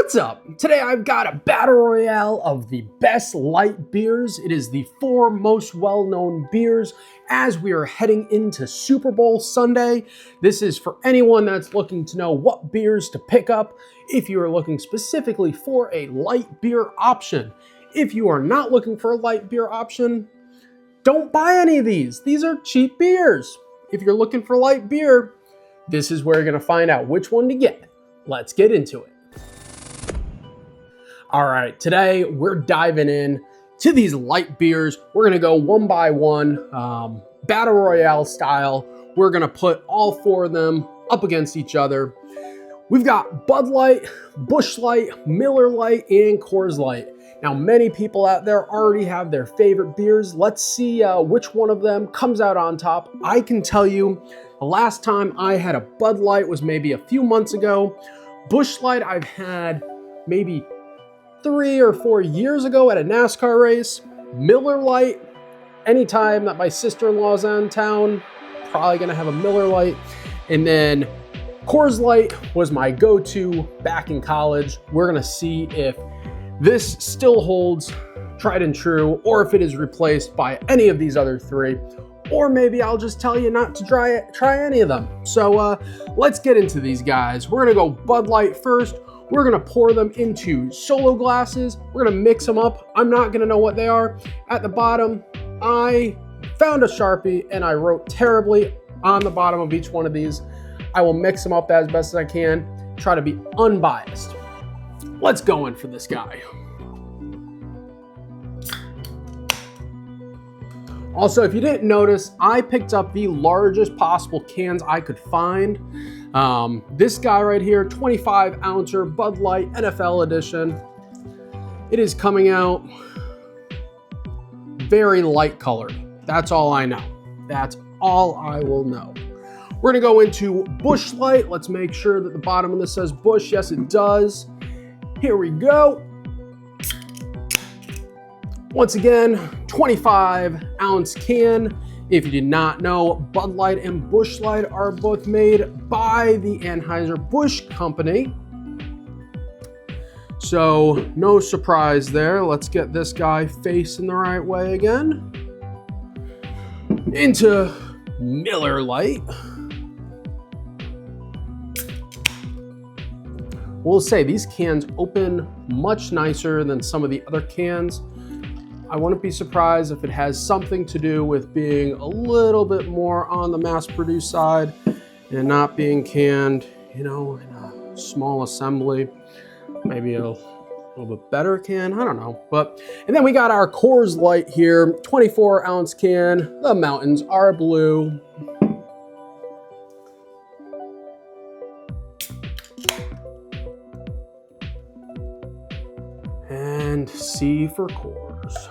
What's up? Today I've got a battle royale of the best light beers. It is the 4 most well-known beers as we are heading into Super Bowl Sunday. This is for anyone that's looking to know what beers to pick up if you are looking specifically for a light beer option. If you are not looking for a light beer option, don't buy any of these. These are cheap beers. If you're looking for light beer, this is where you're gonna find out which one to get. Let's get into it. All right, today we're diving in to these light beers. We're gonna go one by one, battle royale style. We're gonna put all 4 of them up against each other. We've got Bud Light, Busch Light, Miller Light, and Coors Light. Now, many people out there already have their favorite beers. Let's see which one of them comes out on top. I can tell you, the last time I had a Bud Light was maybe a few months ago. Busch Light I've had maybe 3 or 4 years ago at a NASCAR race. Miller Light, anytime that my sister-in-law's in town, probably gonna have a Miller Light. And then Coors Light was my go-to back in college. We're gonna see if this still holds tried and true, or if it is replaced by any of these other 3. Or maybe I'll just tell you not to try any of them. So let's get into these guys. We're gonna go Bud Light first. We're gonna pour them into solo glasses. We're gonna mix them up. I'm not gonna know what they are. At the bottom, I found a Sharpie and I wrote terribly on the bottom of each one of these. I will mix them up as best as I can, try to be unbiased. Let's go in for this guy. Also, if you didn't notice, I picked up the largest possible cans I could find. This guy right here, 25 ouncer Bud Light NFL edition. It is coming out very light colored. That's all I know. That's all I will know. We're gonna go into Busch Light. Let's make sure that the bottom of this says Busch. Yes, it does. Here we go. Once again, 25 ounce can. If you did not know, Bud Light and Busch Light are both made by the Anheuser-Busch company. So no surprise there. Let's get this guy facing the right way again. Into Miller Light. We'll say these cans open much nicer than some of the other cans. I wouldn't be surprised if it has something to do with being a little bit more on the mass-produced side and not being canned, you know, in a small assembly. Maybe a little bit better can, I don't know. And then we got our Coors Light here, 24 ounce can. The mountains are blue. And C for Coors.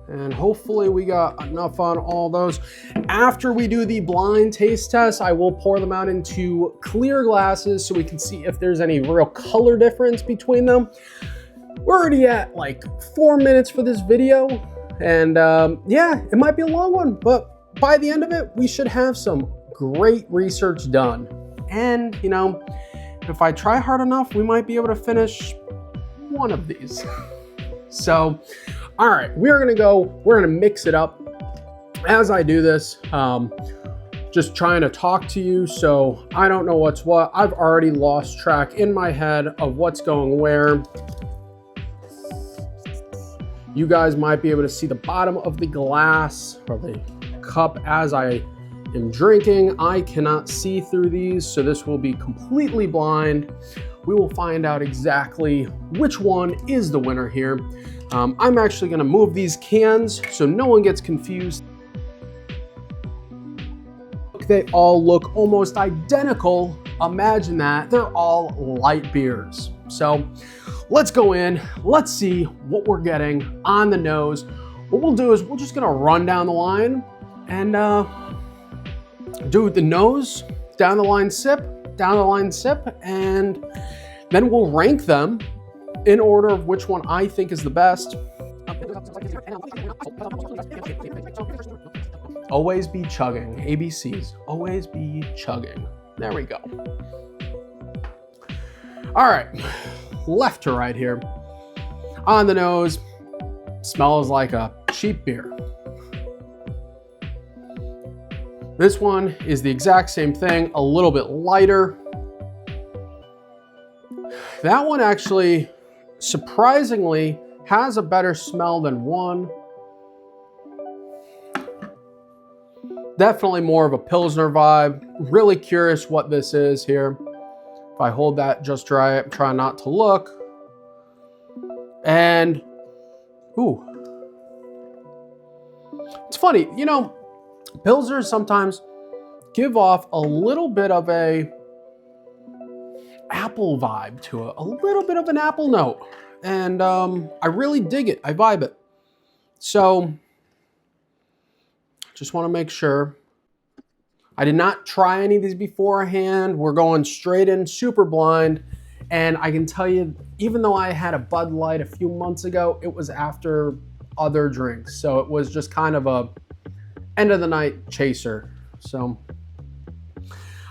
And hopefully we got enough on all those. After we do the blind taste test, I will pour them out into clear glasses so we can see if there's any real color difference between them. We're already at like 4 minutes for this video. And yeah, it might be a long one, but by the end of it, we should have some great research done. And you know, if I try hard enough, we might be able to finish one of these. So, all right, we're gonna mix it up. As I do this, just trying to talk to you, so I don't know what's what. I've already lost track in my head of what's going where. You guys might be able to see the bottom of the glass or the cup as I am drinking. I cannot see through these, so this will be completely blind. We will find out exactly which one is the winner here. I'm actually gonna move these cans so no one gets confused. They all look almost identical. Imagine that, they're all light beers. So let's go in, let's see what we're getting on the nose. What we'll do is we're just gonna run down the line and do the nose, down the line sip, and then we'll rank them in order of which one I think is the best. Always be chugging. ABCs. Always be chugging. There we go. All right, left to right here. On the nose, smells like a cheap beer. This one is the exact same thing, a little bit lighter. That one actually, surprisingly, has a better smell than one. Definitely more of a Pilsner vibe. Really curious what this is here. If I hold that just right, try not to look. And, ooh. It's funny, you know, Pilsners sometimes give off a little bit of a apple vibe to it, a little bit of an apple note. And I really dig it, I vibe it. So, just want to make sure. I did not try any of these beforehand. We're going straight in, super blind. And I can tell you, even though I had a Bud Light a few months ago, it was after other drinks. So it was just kind of a end of the night chaser. So,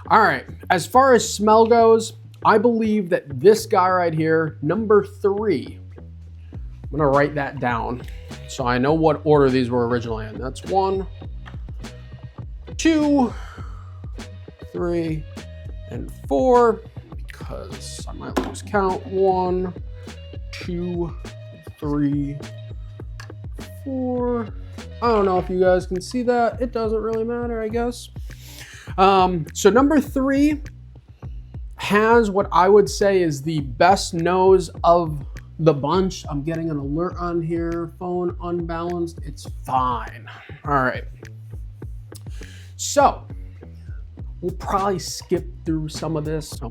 all right. As far as smell goes, I believe that this guy right here, number 3, I'm gonna write that down so I know what order these were originally in. That's 1, 2, 3, and 4, because I might lose count. 1, 2, 3, 4. I don't know if you guys can see that. It doesn't really matter, I guess. So number 3 has what I would say is the best nose of the bunch. I'm getting an alert on here. Phone unbalanced. It's fine. All right. So we'll probably skip through some of this.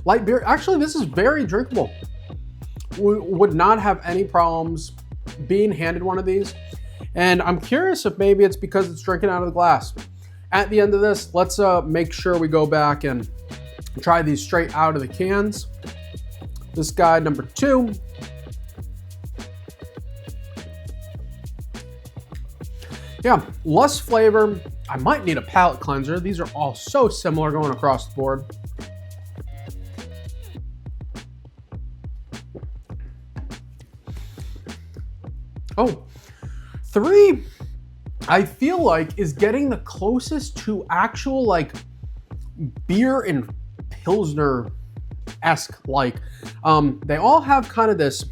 Light beer. Actually, this is very drinkable. We would not have any problems being handed one of these. And I'm curious if maybe it's because it's drinking out of the glass. At the end of this, let's make sure we go back and try these straight out of the cans. This guy, number 2. Yeah, less flavor. I might need a palate cleanser. These are all so similar going across the board. Oh, 3, I feel like, is getting the closest to actual like beer and Pilsner-esque like. They all have kind of this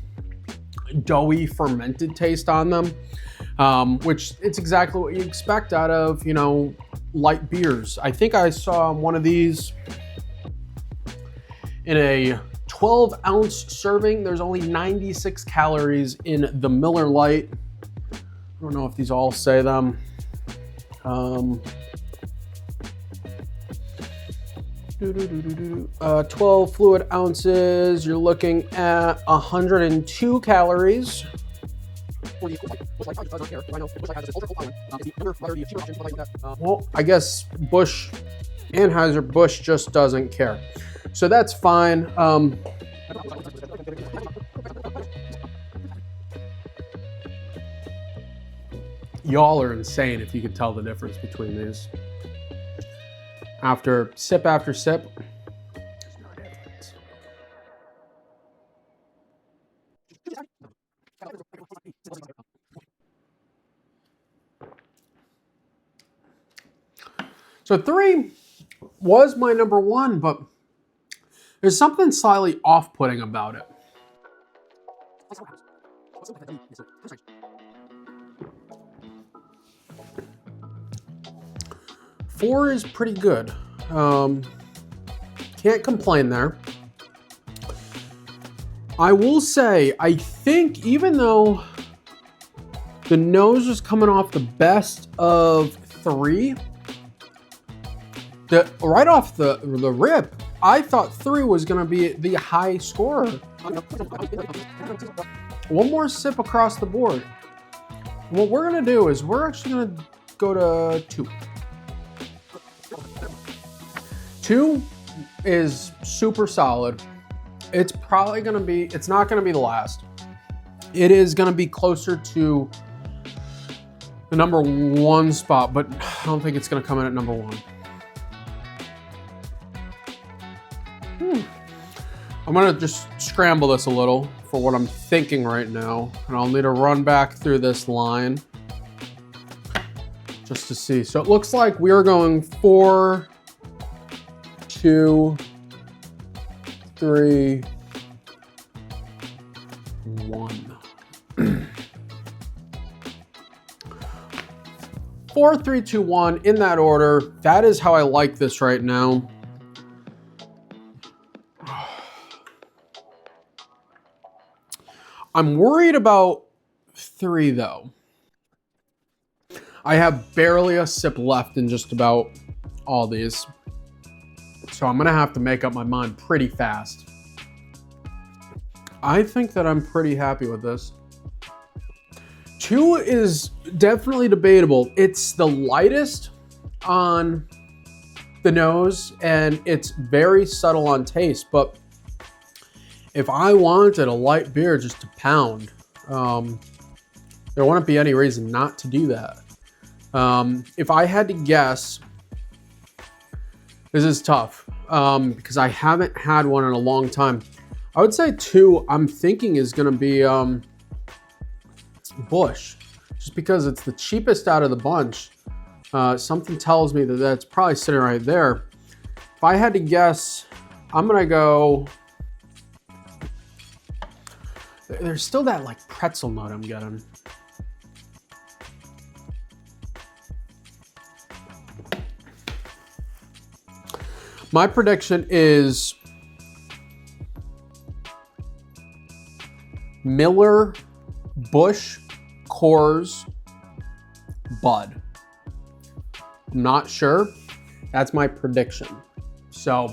doughy fermented taste on them, which it's exactly what you expect out of, you know, light beers. I think I saw one of these in a 12-ounce serving. There's only 96 calories in the Miller Lite. I don't know if these all say them. 12 fluid ounces, you're looking at 102 calories. Well, I guess Anheuser-Busch just doesn't care. So that's fine. Y'all are insane if you could tell the difference between these. After sip, there's no difference. So 3 was my number 1, but there's something slightly off-putting about it. 4 is pretty good. Can't complain there. I will say, I think even though the nose was coming off the best of 3, right off the rip, I thought 3 was going to be the high scorer. One more sip across the board. What we're going to do is we're actually going to go to 2. 2 is super solid. It's probably going to be, it's not going to be the last. It is going to be closer to the number 1 spot, but I don't think it's going to come in at number 1. I'm gonna just scramble this a little for what I'm thinking right now. And I'll need to run back through this line just to see. So it looks like we are going 4, 2, 3, 1. 4, 3, 2, 1 in that order. That is how I like this right now. I'm worried about 3 though. I have barely a sip left in just about all these. So I'm gonna have to make up my mind pretty fast. I think that I'm pretty happy with this. 2 is definitely debatable. It's the lightest on the nose and it's very subtle on taste, but if I wanted a light beer just to pound, there wouldn't be any reason not to do that. If I had to guess, this is tough because I haven't had one in a long time. I would say 2, I'm thinking is gonna be Busch, just because it's the cheapest out of the bunch. Something tells me that that's probably sitting right there. If I had to guess, I'm gonna go, there's still that like pretzel note I'm getting. My prediction is Miller, Busch, Coors, Bud. I'm not sure. That's my prediction. So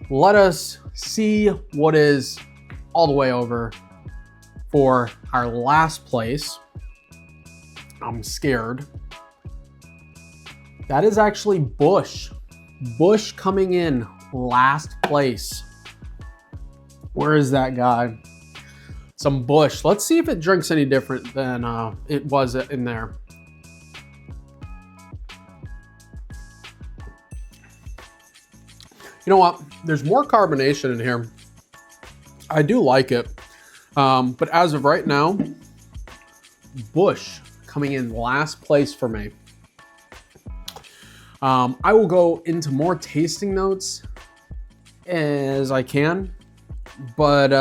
let us see what is all the way over for our last place. I'm scared. That is actually Busch. Busch coming in last place. Where is that guy? Some Busch. Let's see if it drinks any different than it was in there. You know what? There's more carbonation in here. I do like it. But as of right now, Busch coming in last place for me. I will go into more tasting notes as I can, but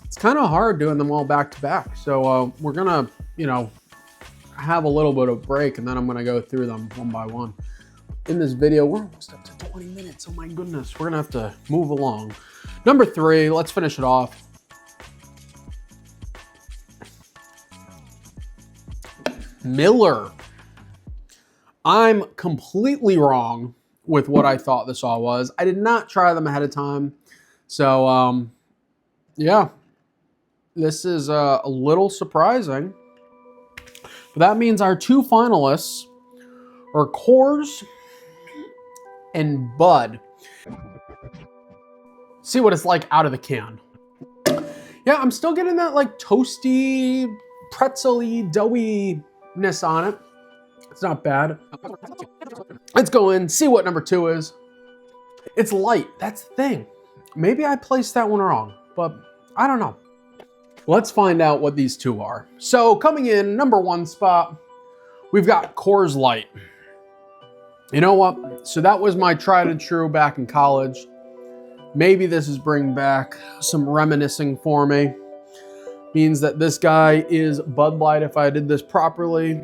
it's kind of hard doing them all back to back. So we're gonna, have a little bit of break and then I'm gonna go through them one by one. In this video, we're almost up to 20 minutes. Oh my goodness, we're gonna have to move along. Number 3, let's finish it off. Miller. I'm completely wrong with what I thought this all was. I did not try them ahead of time. So, yeah, this is a little surprising. But that means our 2 finalists are Coors and Bud. See what it's like out of the can. Yeah, I'm still getting that like toasty, pretzel-y, doughiness on it. It's not bad. Let's go in, see what number 2 is. It's light, that's the thing. Maybe I placed that one wrong, but I don't know. Let's find out what these 2 are. So coming in, number 1 spot, we've got Coors Light. You know what? So that was my tried and true back in college. Maybe this is bringing back some reminiscing for me. Means that this guy is Bud Light if I did this properly.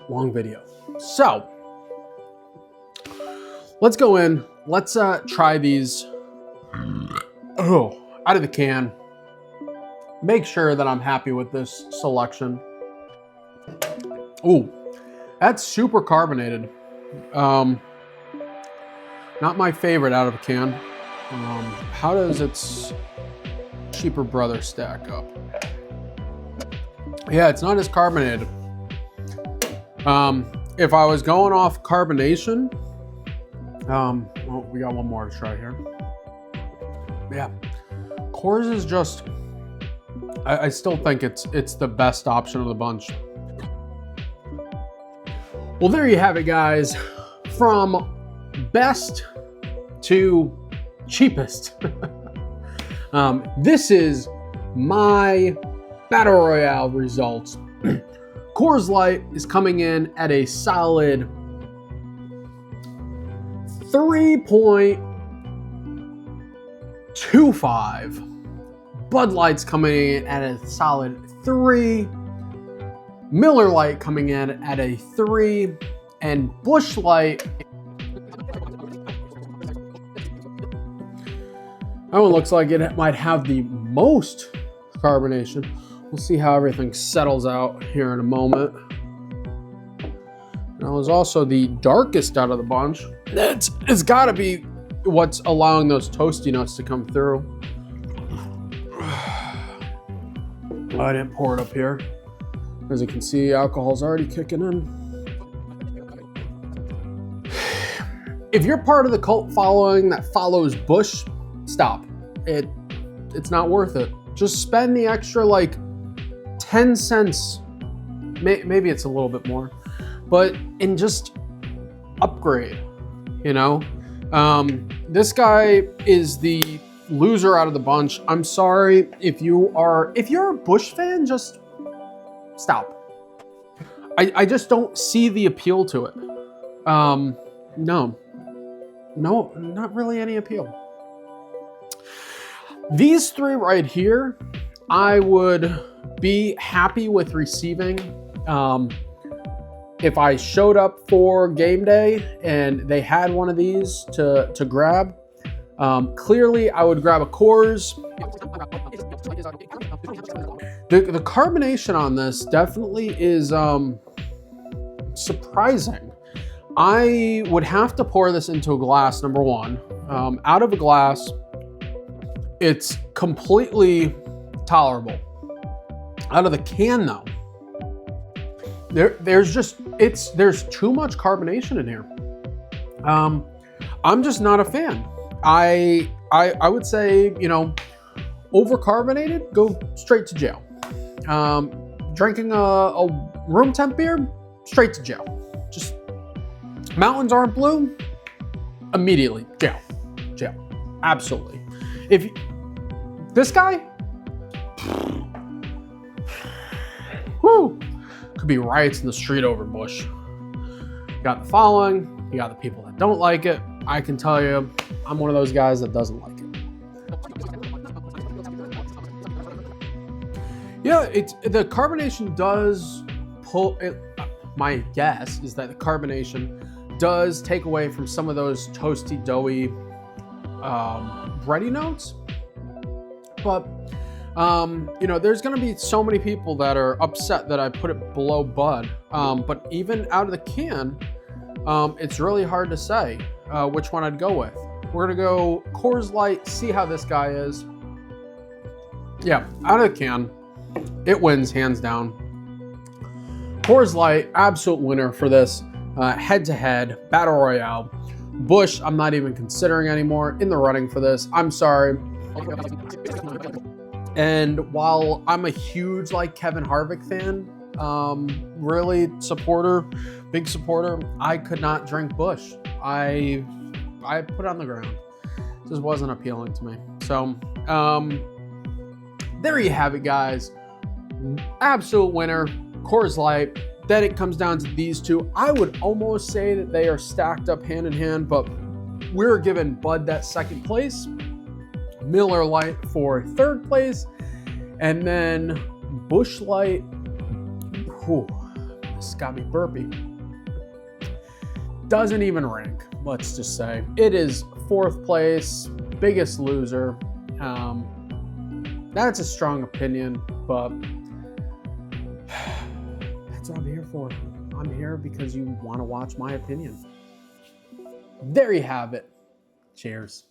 Long video. So let's go in. Let's try these out of the can. Make sure that I'm happy with this selection. Ooh, that's super carbonated. Not my favorite out of a can. How does its cheaper brother stack up? Yeah, it's not as carbonated. If I was going off carbonation, well, we got one more to try here. Yeah, Coors is just, I still think it's the best option of the bunch. Well, there you have it, guys. From best to cheapest. This is my Battle Royale results. Coors Light is coming in at a solid 3.25. Bud Light's coming in at a solid 3. Miller Lite coming in at a 3. And Busch Light, that one looks like it might have the most carbonation. We'll see how everything settles out here in a moment. That was also the darkest out of the bunch. It's got to be what's allowing those toasty notes to come through. I didn't pour it up here. As you can see, alcohol's already kicking in. If you're part of the cult following that follows Busch, stop. It's not worth it. Just spend the extra like 10 cents, maybe it's a little bit more, but and just upgrade, you know? This guy is the loser out of the bunch. I'm sorry if you're a Busch fan, just stop. I just don't see the appeal to it. No, not really any appeal. These three right here, I would be happy with receiving. If I showed up for game day and they had one of these to grab, clearly I would grab a Coors. The carbonation on this definitely is surprising. I would have to pour this into a glass, number one. Out of a glass, it's completely tolerable. Out of the can though, there's too much carbonation in here. I'm just not a fan. I would say, you know, over-carbonated, go straight to jail. Drinking a room temp beer, straight to jail. Just mountains aren't blue, immediately jail. Absolutely. If this guy, whoo, could be riots in the street over Busch. You got the following, you got the people that don't like it. I can tell you, I'm one of those guys that doesn't like it. Yeah, the carbonation does pull it. My guess is that the carbonation does take away from some of those toasty, doughy, bready notes. But you know, there's going to be so many people that are upset that I put it below Bud. But even out of the can, it's really hard to say which one I'd go with. We're going to go Coors Light, see how this guy is. Yeah, out of the can, it wins hands down. Coors Light, absolute winner for this head-to-head Battle Royale. Busch, I'm not even considering anymore in the running for this. I'm sorry. And while I'm a huge like Kevin Harvick fan, really big supporter, I could not drink Busch. I put it on the ground. It just wasn't appealing to me. So there you have it, guys. Absolute winner, Coors Light. Then it comes down to these two. I would almost say that they are stacked up hand in hand, but we're giving Bud that second place, Miller Lite for third place, and then Busch Light. Whew, this got me burpy. Doesn't even rank, let's just say. It is fourth place, biggest loser. That's a strong opinion, but that's what I'm here for. I'm here because you want to watch my opinion. There you have it. Cheers.